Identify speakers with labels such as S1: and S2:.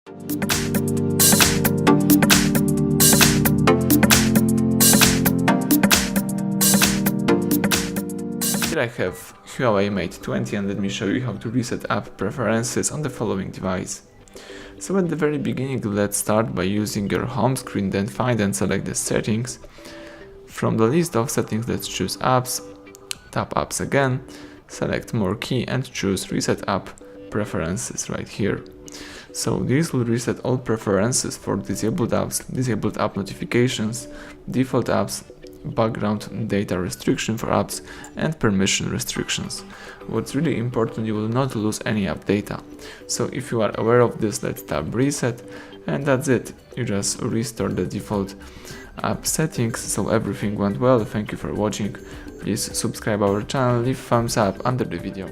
S1: Here I have HUAWEI Mate 20 and let me show you how to reset app preferences on the following device. So at the very beginning, let's start by using your home screen, then find and select the settings. From the list of settings, let's choose apps, tap apps again, select more key and choose reset app preferences right here. So this will reset all preferences for disabled apps, disabled app notifications, default apps, background data restriction for apps and permission restrictions. What's really important, you will not lose any app data. So if you are aware of this, let's tap reset and that's it. You just restore the default app settings, so everything went well. Thank you for watching. Please subscribe our channel, leave thumbs up under the video.